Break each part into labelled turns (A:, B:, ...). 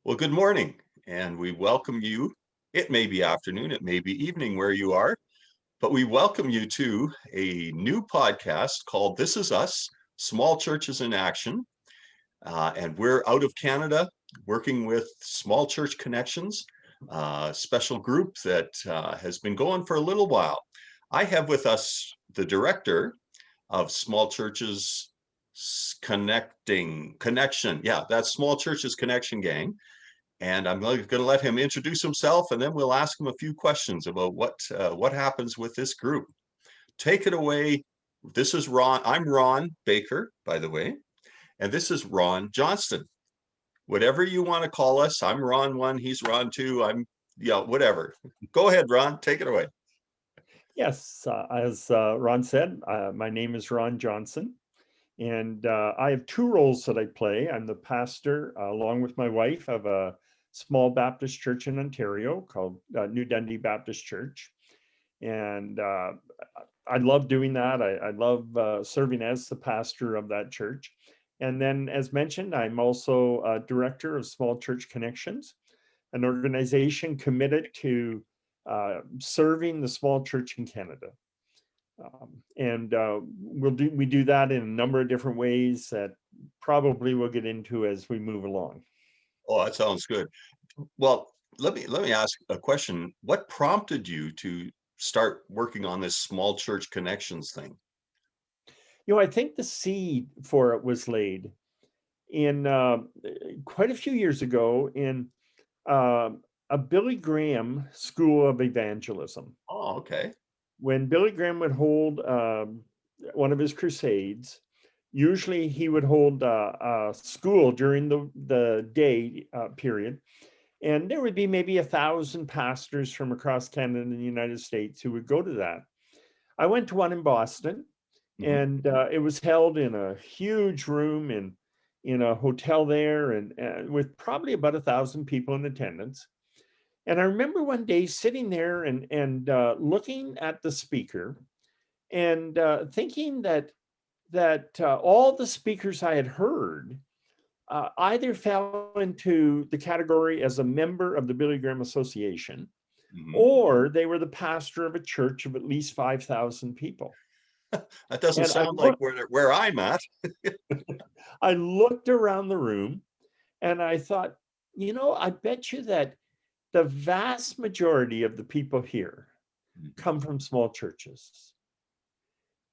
A: Well, good morning, and we welcome you. It may be afternoon, it may be evening where you are, but we welcome you to a new podcast called This Is Us, Small Churches in Action. And we're out of Canada working with Small Church Connections, a special group that has been going for a little while. I have with us the director of Small Churches Connection. Yeah, that's Small Churches Connection Gang. And I'm going to let him introduce himself, and then we'll ask him a few questions about what happens with this group. Take it away. This is Ron. I'm Ron Baker, by the way, and this is Ron Johnston. Whatever you want to call us, I'm Ron 1, he's Ron 2, whatever. Go ahead, Ron, take it away.
B: Yes, as Ron said, my name is Ron Johnston, and I have two roles that I play. I'm the pastor, along with my wife, of a small Baptist church in Ontario called New Dundee Baptist Church. And I love doing that. I love serving as the pastor of that church. And then, as mentioned, I'm also a director of Small Church Connections, an organization committed to serving the small church in Canada. And we do that in a number of different ways that probably we'll get into as we move along.
A: Oh, that sounds good. Well, let me ask a question. What prompted you to start working on this Small Church Connections thing?
B: I think the seed for it was laid in quite a few years ago in uh, a Billy Graham School of Evangelism.
A: Oh, okay.
B: When Billy Graham would hold one of his crusades, usually he would hold a school during the day period. And there would be maybe 1,000 pastors from across Canada and the United States who would go to that. I went to one in Boston,
A: Mhm.
B: and it was held in a huge room in a hotel there, and with probably about 1,000 people in attendance. And I remember one day sitting there and looking at the speaker and thinking that all the speakers I had heard either fell into the category as a member of the Billy Graham Association,
A: Mhm.
B: or they were the pastor of a church of at least 5,000 people.
A: That doesn't
B: And I
A: sound like
B: looked,
A: where I'm at.
B: I looked around the room and I thought, I bet you that the vast majority of the people here come from small churches.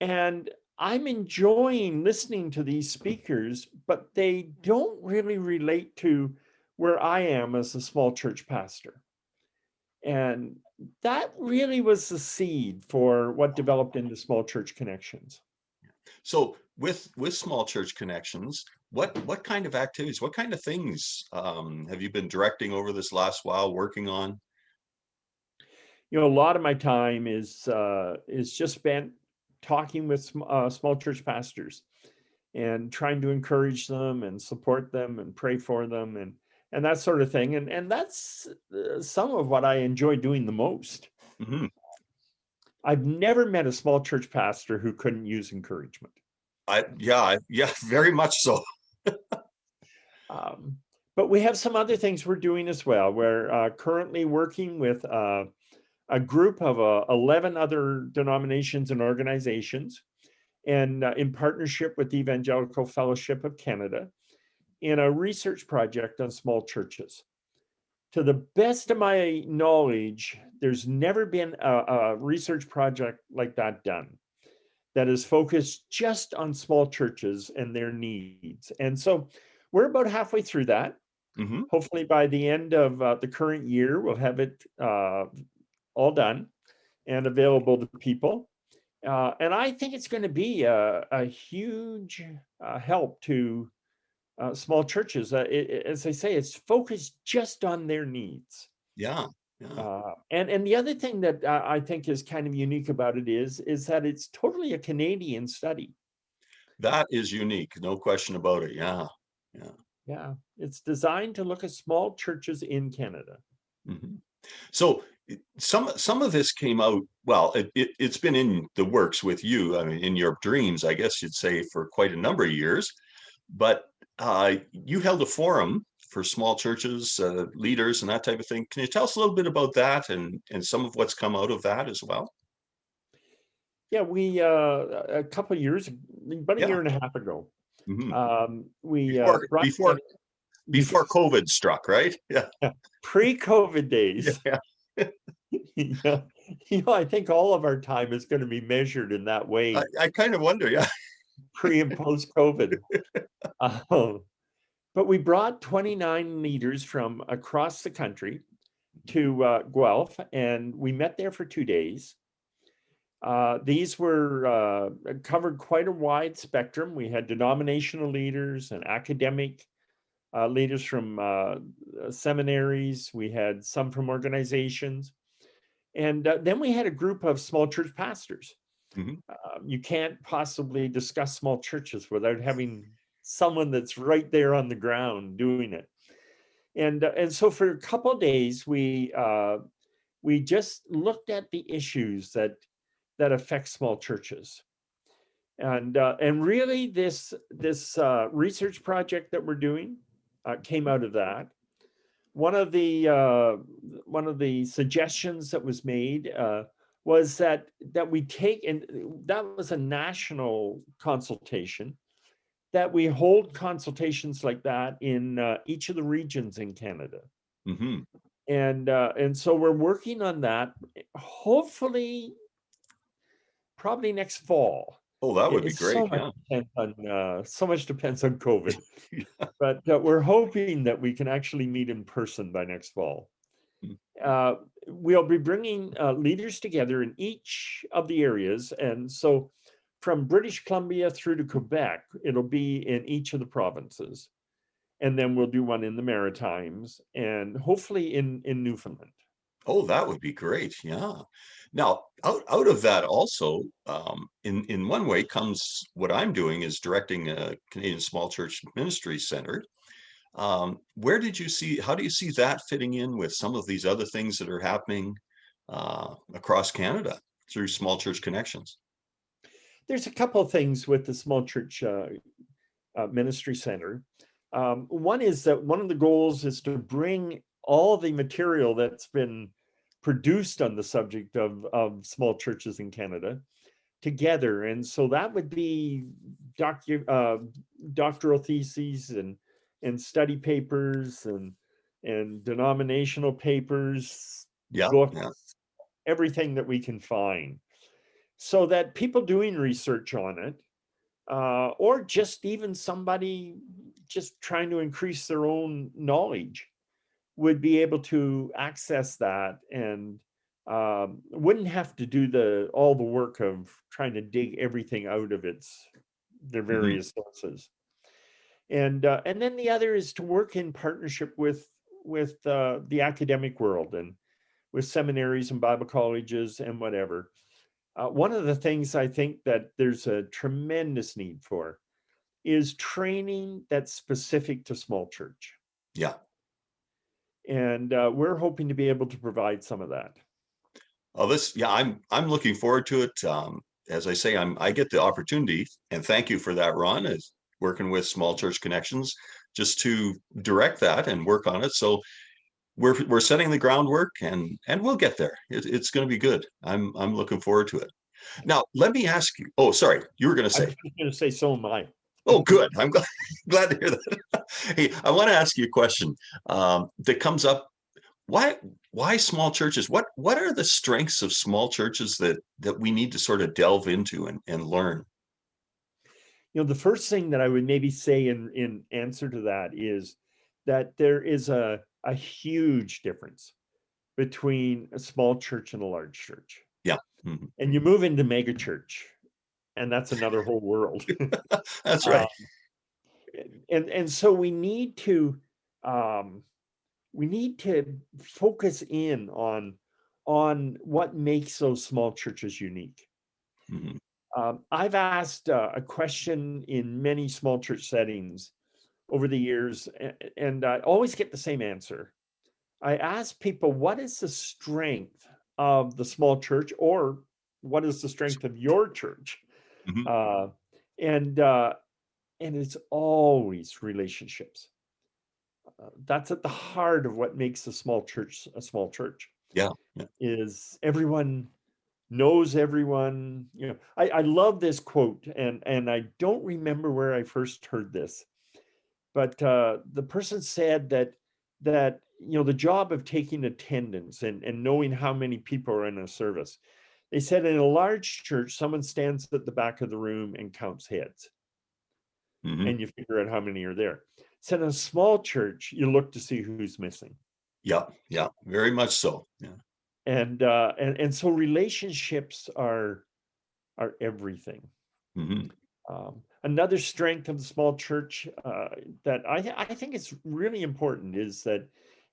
B: And I'm enjoying listening to these speakers, but they don't really relate to where I am as a small church pastor. And that really was the seed for what developed into Small Church Connections.
A: So with Small Church Connections, what kind of activities, what kind of things have you been directing over this last while, working on?
B: A lot of my time is just spent talking with small church pastors and trying to encourage them and support them and pray for them and that sort of thing. And that's some of what I enjoy doing the most.
A: Hmm.
B: I've never met a small church pastor who couldn't use encouragement.
A: Yeah, very much so.
B: Um, but we have some other things we're doing as well. We're currently working with a group of 11 other denominations and organizations, and in partnership with the Evangelical Fellowship of Canada, in a research project on small churches. To the best of my knowledge, there's never been a research project like that done that is focused just on small churches and their needs. And so we're about halfway through that.
A: Hmm.
B: Hopefully, by the end of the current year, we'll have it all done and available to people. And I think it's going to be a huge help to small churches. As I say, it's focused just on their needs.
A: Yeah, yeah.
B: And the other thing that I think is kind of unique about it is that it's totally a Canadian study.
A: That is unique, no question about it. Yeah, yeah.
B: Yeah, it's designed to look at small churches in Canada.
A: Hmm. So some of this came out, well, it's been in the works with you, I mean, in your dreams, I guess you'd say, for quite a number of years. But you held a forum for small churches, leaders and that type of thing. Can you tell us a little bit about that and some of what's come out of that as well?
B: Yeah, we a couple of years, about a
A: Yeah.
B: year and a half ago,
A: Mhm.
B: we
A: Before
B: brought
A: before
B: together
A: before
B: before
A: COVID struck, right? Yeah.
B: pre-COVID days.
A: Yeah.
B: Yeah, I think all of our time is going to be measured in that way,
A: I kind of wonder, yeah.
B: pre and post COVID. Um, but we brought 29 leaders from across the country to Guelph, and we met there for 2 days. These were covered quite a wide spectrum. We had denominational leaders and academic leaders from seminaries. We had some from organizations. And then we had a group of small church pastors.
A: Mhm.
B: You can't possibly discuss small churches without having someone that's right there on the ground doing it. And so for a couple of days, we just looked at the issues that affect small churches. And really, this research project that we're doing came out of that. One of the suggestions that was made was that we take, and that was a national consultation, that we hold consultations like that in each of the regions in Canada.
A: Mhm.
B: And so we're working on that, hopefully probably next fall.
A: Oh, that would be
B: It's
A: great. Yeah.
B: so much depends on COVID, but we're hoping that we can actually meet in person by next fall. Uh, we'll be bringing leaders together in each of the areas, and so from British Columbia through to Quebec, it'll be in each of the provinces, and then we'll do one in the Maritimes, and hopefully in Newfoundland.
A: Oh, that would be great. Yeah. Now, out of that also, in one way comes what I'm doing is directing a Canadian Small Church Ministry Center. How do you see that fitting in with some of these other things that are happening across Canada through Small Church Connections?
B: There's a couple of things with the Small Church Ministry Center. One is that one of the goals is to bring all the material that's been produced on the subject of small churches in Canada together. And so that would be doctoral theses and study papers and denominational papers,
A: Yeah, yeah.
B: books, everything that we can find, so that people doing research on it, or just even somebody just trying to increase their own knowledge, would be able to access that and wouldn't have to do all the work of trying to dig everything out of their
A: Mhm.
B: various sources. And then the other is to work in partnership with the academic world and with seminaries and Bible colleges and whatever. One of the things I think that there's a tremendous need for is training that's specific to small church.
A: Yeah.
B: And we're hoping to be able to provide some of that.
A: Oh, yeah, I'm looking forward to it. As I say, I get the opportunity, and thank you for that, Ron, is working with Small Church Connections just to direct that and work on it. So we're setting the groundwork, and we'll get there. It's going to be good. I'm looking forward to it. Now, let me ask you. Oh, sorry, you were going to
B: I'm
A: say.
B: just going to say, so am I.
A: Oh, good. I'm glad, glad to hear that. Hey, I want to ask you a question that comes up. Why why small churches? What are the strengths of small churches that we need to sort of delve into and learn?
B: The first thing that I would maybe say in answer to that is that there is a huge difference between a small church and a large church.
A: Yeah. Mhm.
B: And you move into mega church, and that's another whole world.
A: That's
B: uh,
A: right.
B: and so um, we need to focus in on what makes those small churches unique.
A: Mhm.
B: I've asked a question in many small church settings over the years, and I always get the same answer. I ask people, what is the strength of the small church, or what is the strength of your church?
A: Mhm.
B: Uh, and uh, and it's always relationships. that's at the heart of what makes a small church a small church.
A: Yeah. Yeah.
B: Is everyone knows everyone. I love this quote, and I don't remember where I first heard this, but the person said that the job of taking attendance and knowing how many people are in a service. They said in a large church, someone stands at the back of the room and counts heads,
A: Hmm.
B: and you figure out how many are there. Said in a small church, you look to see who's missing.
A: Yeah. Yeah. Very much so. Yeah.
B: And so relationships are everything.
A: Hmm.
B: Another strength of the small church that I think is really important is that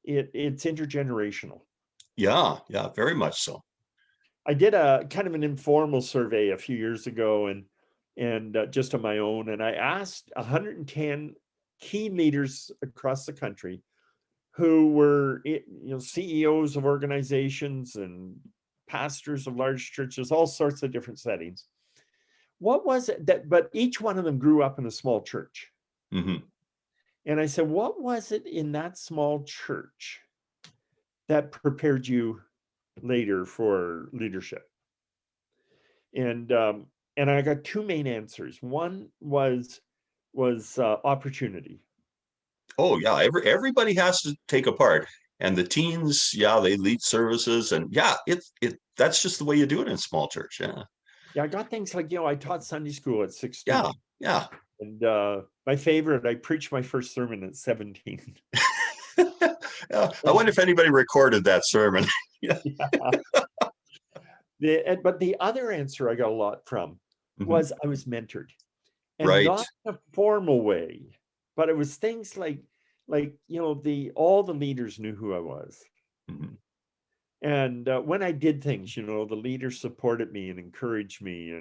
B: it's intergenerational.
A: Yeah. Yeah. Very much so.
B: I did a kind of an informal survey a few years ago, and just on my own, and I asked 110 key leaders across the country who were CEOs of organizations and pastors of large churches, all sorts of different settings. What was it but each one of them grew up in a small church.
A: Hmm.
B: And I said, what was it in that small church that prepared you later for leadership? And I got two main answers. One was opportunity.
A: Oh yeah. Everybody has to take a part. And the teens, yeah, they lead services, and yeah, that's just the way you do it in small church. Yeah.
B: Yeah, I got things like, I taught Sunday school at
A: Yeah.
B: 16.
A: Yeah.
B: And my favorite, I preached my first sermon at 17.
A: Yeah. I wonder
B: And
A: if anybody recorded that sermon. Yeah.
B: yeah, but the other answer I got a lot from
A: Hmm.
B: was I was mentored, and
A: Right.
B: not in a formal way, but it was things like all the leaders knew who I was.
A: Hmm.
B: And when I did things, the leaders supported me and encouraged me,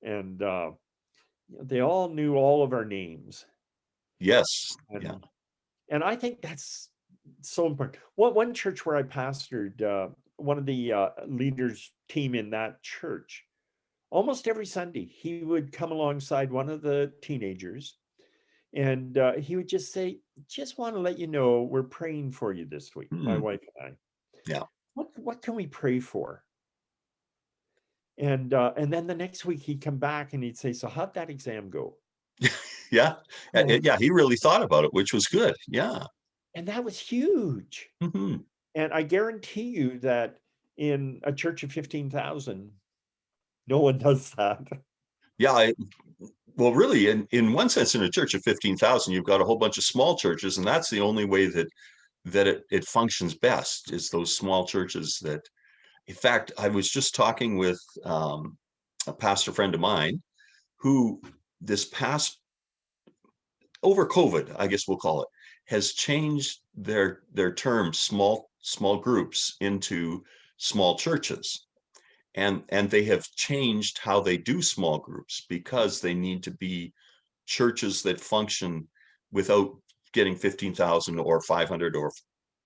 B: and they all knew all of our names.
A: Yes. Yeah.
B: And I think that's so important. One church where I pastored, one of the leaders team in that church, almost every Sunday, he would come alongside one of the teenagers, and he would just say, "Just want to let you know we're praying for you this week, my
A: Hmm.
B: wife and I.
A: Yeah.
B: What can we pray for?" And then the next week he'd come back and he'd say, "So how'd that exam go?"
A: Yeah.
B: Oh,
A: Yeah. He really thought about it, which was good. Yeah.
B: and that was huge.
A: Hmm.
B: And I guarantee you that in a church of 15,000, no one does that.
A: Yeah. Well, really, in one sense, in a church of 15,000, you've got a whole bunch of small churches, and that's the only way that it functions best, is those small churches that, in fact, I was just talking with a pastor friend of mine who this past over COVID, I guess we'll call it, has changed their term small groups into small churches. And they have changed how they do small groups because they need to be churches that function without getting 15,000 or 500 or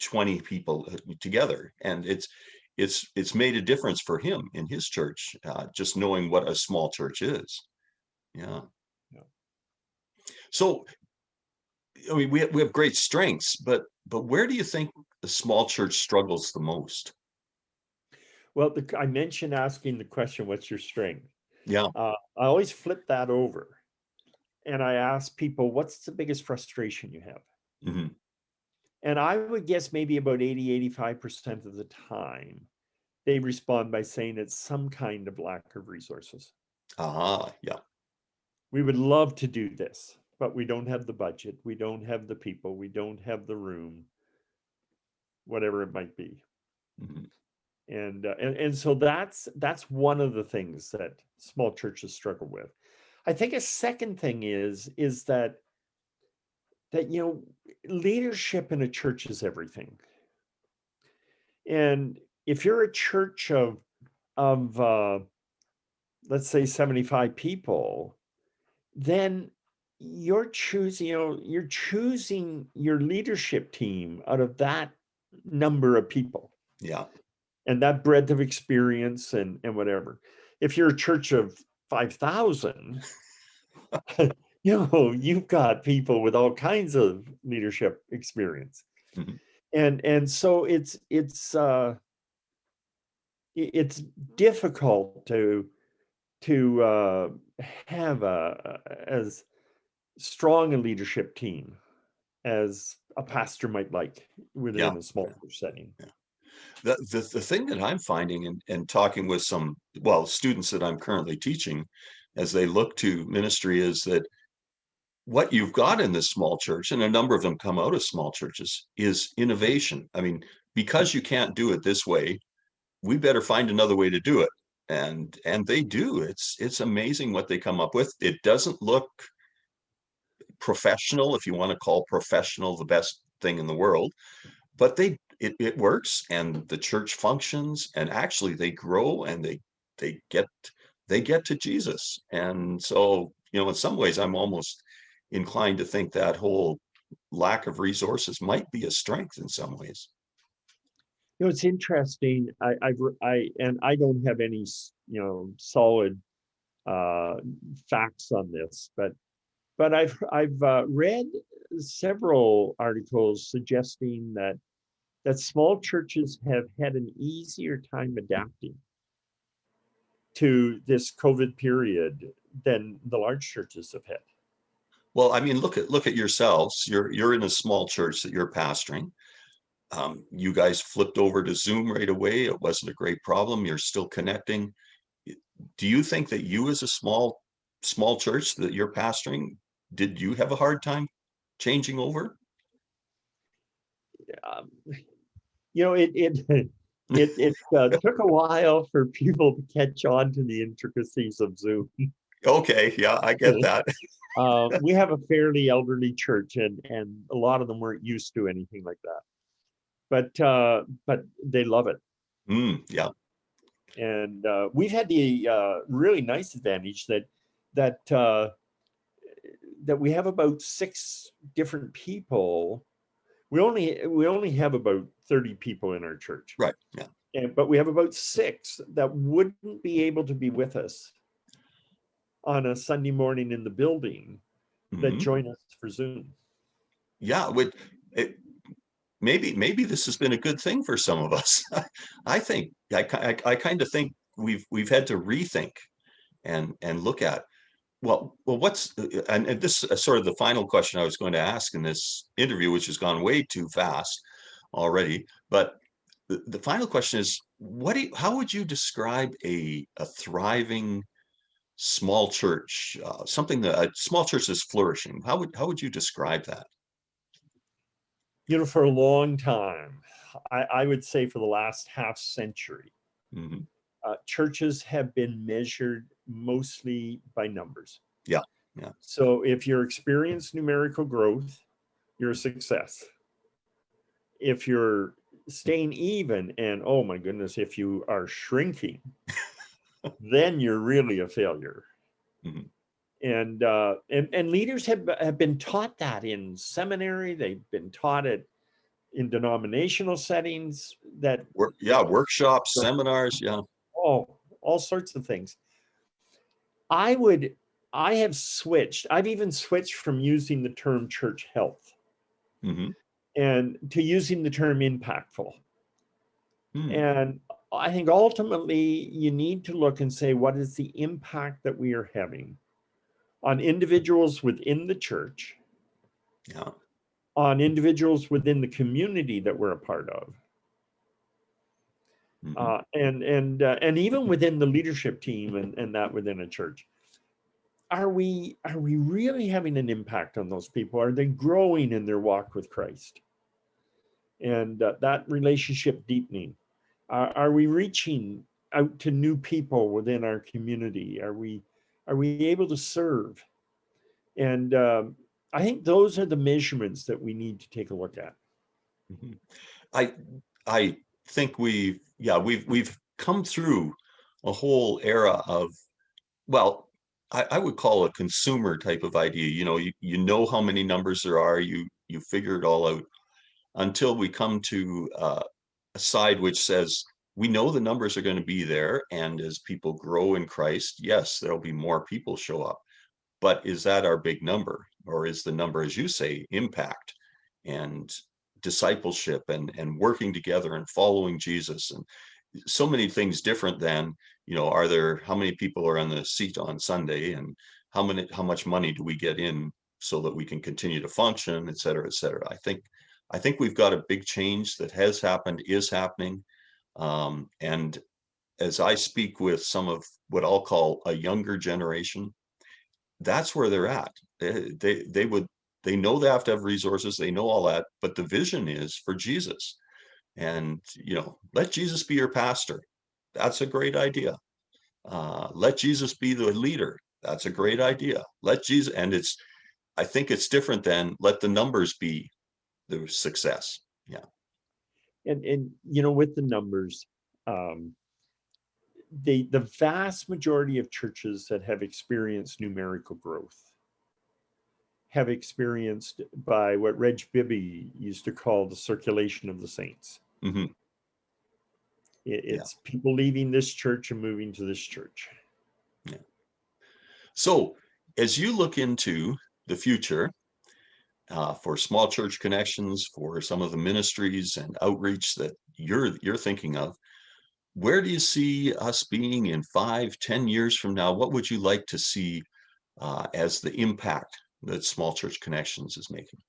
A: 20 people together. And it's made a difference for him in his church, just knowing what a small church is. Yeah.
B: Yeah.
A: So I mean, we have great strengths, but where do you think the small church struggles the most?
B: Well, I mentioned asking the question, "What's your strength?"
A: Yeah.
B: I always flip that over and I ask people, "What's the biggest frustration you have?"
A: Hmm.
B: And I would guess maybe about 85% of the time, they respond by saying it's some kind of lack of resources.
A: Ah, yeah.
B: We would love to do this, but we don't have the budget. We don't have the people. We don't have the room, whatever it might be.
A: Hmm.
B: And so that's one of the things that small churches struggle with. I think a second thing is that leadership in a church is everything. And if you're a church of let's say 75 people, then you're choosing your leadership team out of that number of people
A: Yeah.
B: and that breadth of experience and whatever. If you're a church of 5,000, you've got people with all kinds of leadership experience.
A: Mhm.
B: And so it's difficult to have as strong a leadership team as a pastor might like
A: Yeah,
B: within a small
A: yeah,
B: church setting.
A: yeah. The thing that I'm finding and talking with some, well, students that I'm currently teaching as they look to ministry is that what you've got in this small church, and a number of them come out of small churches, is innovation. I mean, because you can't do it this way, we better find another way to do it. And they do. It's amazing what they come up with. It doesn't look professional, if you want to call professional the best thing in the world, but it works, and the church functions, and actually they grow, and they get they get to Jesus. And so, in some ways I'm almost inclined to think that whole lack of resources might be a strength in some ways.
B: It's interesting. I don't have any solid uh, facts on this, but I've read several articles suggesting that small churches have had an easier time adapting to this COVID period than the large churches have had.
A: Well, I mean, look at yourselves. You're in a small church that you're pastoring. You guys flipped over to Zoom right away. It wasn't a great problem. You're still connecting. Do you think that you, as a small church that you're pastoring, did you have a hard time changing over?
B: Um, it took a while for people to catch on to the intricacies of Zoom.
A: Okay, yeah, I get that.
B: We have a fairly elderly church, and a lot of them weren't used to anything like that. But they love it,
A: Yeah.
B: and we've had the really nice advantage that that we have about 6 different people. We only have about 30 people in our church,
A: Right. Yeah.
B: but we have about 6 that wouldn't be able to be with us on a Sunday morning in the building that
A: Mhm.
B: join us for Zoom.
A: Yeah. It, maybe this has been a good thing for some of us. I kind of think we've had to rethink and look at, well, what's and this is sort of the final question I was going to ask in this interview, which has gone way too fast already. But the final question is, how would you describe a thriving small church, something that a small church is flourishing? How would you describe that?
B: For a long time, I would say for the last half century,
A: Hmm.
B: churches have been measured mostly by numbers.
A: Yeah, yeah.
B: So if you experience numerical growth, you're a success. If you're staying even, and oh my goodness, if you are shrinking, then you're really a failure.
A: Hmm.
B: And leaders have been taught that in seminary. They've been taught it in denominational settings that
A: Yeah, workshops, seminars. Yeah.
B: all sorts of things. I would I have switched. I've even switched from using the term church health
A: Hmm.
B: and to using the term impactful.
A: Hmm.
B: And I think ultimately you need to look and say, what is the impact that we are having on individuals within the church,
A: Yeah.
B: on individuals within the community that we're a part of,
A: Hmm.
B: and even within the leadership team and that within a church. Are we really having an impact on those people? Are they growing in their walk with Christ? And that relationship deepening. Are we reaching out to new people within our community? Are we able to serve? And I think those are the measurements that we need to take a look at.
A: Hmm. I I think we've come through a whole era of, well, I would call a consumer type of idea. You know how many numbers there are, you figure it all out, until we come to a side which says we know the numbers are going to be there, and as people grow in Christ, yes, there'll be more people show up. but is that our big number? Or is the number, as you say, impact and discipleship and working together and following Jesus, and so many things different than, how many people are on the seat on Sunday, and how much money do we get in so that we can continue to function, et cetera, et cetera. I think we've got a big change that has happened, is happening. And as I speak with some of what I'll call a younger generation, that's where they're at. They know they have to have resources, they know all that, but the vision is for Jesus. And, let Jesus be your pastor. That's a great idea. Let Jesus be the leader. That's a great idea. Let Jesus, and I think it's different than let the numbers be the success. Yeah.
B: And with the numbers, the vast majority of churches that have experienced numerical growth have experienced by what Reg Bibby used to call the circulation of the saints.
A: Mm-hmm.
B: It's people leaving this church and moving to this church.
A: Yeah. So as you look into the future, for small church connections, for some of the ministries and outreach that you're thinking of, where do you see us being in 5-10 years from now? What would you like to see as the impact that small church connections is making?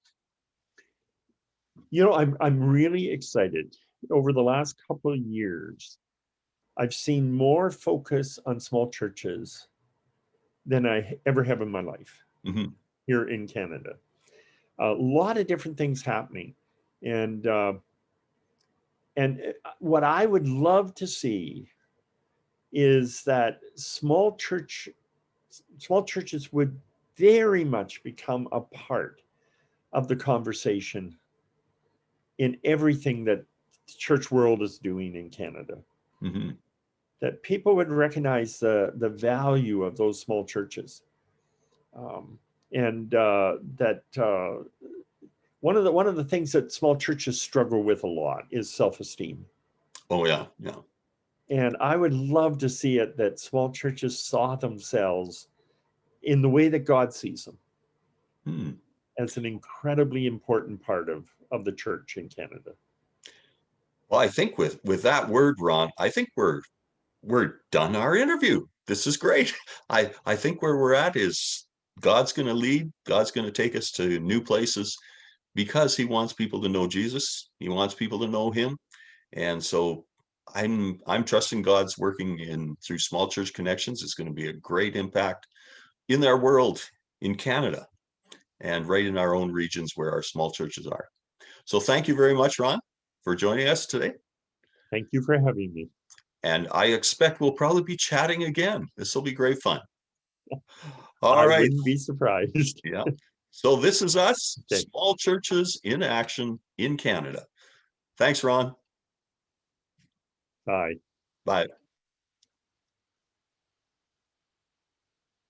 B: I'm really excited. Over the last couple of years, I've seen more focus on small churches than I ever have in my life.
A: Mm-hmm.
B: Here in Canada. A lot of different things happening. And what I would love to see is that small churches would very much become a part of the conversation in everything that the church world is doing in Canada.
A: Mm-hmm.
B: That people would recognize the value of those small churches. One of the things that small churches struggle with a lot is self-esteem.
A: Oh yeah, yeah.
B: And I would love to see it that small churches saw themselves in the way that God sees them, as an incredibly important part of the church in Canada.
A: Well, I think with that word, Ron, I think we're done our interview. This is great. I think where we're at is God's going to lead. God's going to take us to new places because he wants people to know Jesus. He wants people to know him. And so I'm trusting God's working through small church connections. It's going to be a great impact in our world, in Canada, and right in our own regions where our small churches are. So thank you very much, Ron, for joining us today.
B: Thank you for having me.
A: And I expect we'll probably be chatting again. This will be great fun.
B: All right. I wouldn't be surprised.
A: Yeah. So this is us,
B: Okay.
A: Small Churches in Action in Canada. Thanks, Ron.
B: Bye.
A: Bye.